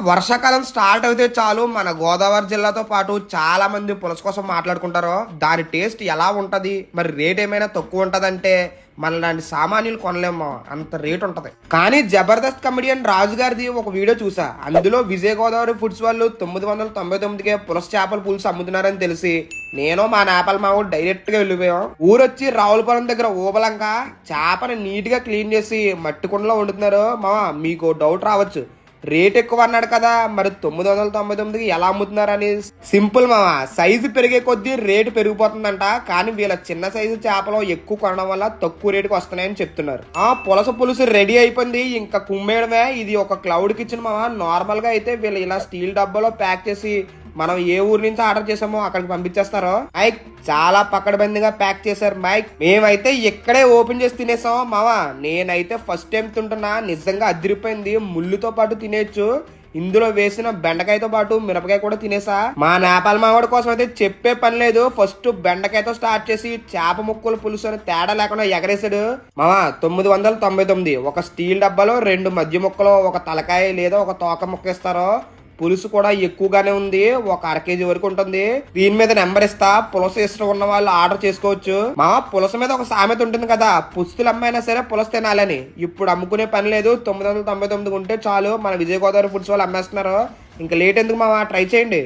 వర్షాకాలం స్టార్ట్ అయితే చాలు మన గోదావరి జిల్లాతో పాటు చాలా మంది పులస కోసం మాట్లాడుకుంటారు. దాని టేస్ట్ ఎలా ఉంటది, మరి రేట్ ఏమైనా తక్కువ ఉంటదంటే మన లాంటి సామాన్యులు కొనలేమో అంత రేట్ ఉంటది. కానీ జబర్దస్త్ కమెడియన్ రాజు గారిది ఒక వీడియో చూసా. అందులో విజయ గోదావరి ఫుడ్స్ వాళ్ళు 999కే పులస చేపల పులుసు అమ్ముతున్నారని తెలిసి నేను మా నేపాల్ మామూలు డైరెక్ట్ గా వెళ్ళిపోయాం. ఊరొచ్చి రావులపురం దగ్గర ఊబలంక చేపని నీట్ గా క్లీన్ చేసి మట్టి కుండలో వండుతున్నారు. మామ మీకు డౌట్ రావచ్చు, రేట్ ఎక్కువ అన్నాడు కదా, మరి 999కి ఎలా అమ్ముతున్నారని. సింపుల్ మామ, సైజు పెరిగే కొద్దీ రేటు పెరిగిపోతుందంట. కానీ వీళ్ళ చిన్న సైజు చేపలు ఎక్కువ కొనడం వల్ల తక్కువ రేటుకి వస్తున్నాయని చెప్తున్నారు. పులస పులుసు రెడీ అయిపోయింది, ఇంకా కుమ్మేయడమే. ఇది ఒక క్లౌడ్ కిచెన్ మామ. నార్మల్ గా అయితే వీళ్ళు ఇలా స్టీల్ డబ్బాలో ప్యాక్ చేసి మనం ఏ ఊరి నుంచి ఆర్డర్ చేసామో అక్కడికి పంపించేస్తారు. మైక్ చాలా పకడ్బందీగా ప్యాక్ చేశారు. మైక్ మేమైతే ఇక్కడే ఓపెన్ చేసి తినేసాం మావా. నేనైతే ఫస్ట్ టైం తింటున్నా, నిజంగా అదిరిపోయింది. ముళ్ళుతో పాటు తినేచ్చు. ఇందులో వేసిన బెండకాయతో పాటు మిరపకాయ కూడా తినేసా. మా నేపాల్ మావాడి కోసం అయితే చెప్పే పని లేదు. ఫస్ట్ బెండకాయతో స్టార్ట్ చేసి చేప ముక్కలు పులుసు అని తేడా లేకుండా ఎగరేసాడు మావా. 999 ఒక స్టీల్ డబ్బాలో 2 మధ్య ముక్కలు, ఒక తలకాయ లేదా ఒక తోక ముక్క ఇస్తారు. పులుసు కూడా ఎక్కువగానే ఉంది, ఒక 1/2 kg వరకు ఉంటుంది. దీని మీద నెంబర్ ఇస్తా, పులస ఇష్టం ఉన్న వాళ్ళు ఆర్డర్ చేసుకోవచ్చు. మా పులస మీద ఒక సామెత ఉంటుంది కదా, పుస్తులు అమ్మైనా సరే పులస తినాలని. ఇప్పుడు అమ్ముకునే పని లేదు, 999 ఉంటే చాలు. మన విజయ గోదావరి ఫుడ్స్ వాళ్ళు అమ్మేస్తున్నారు. ఇంకా లేట్ ఎందుకు మావా, ట్రై చేయండి.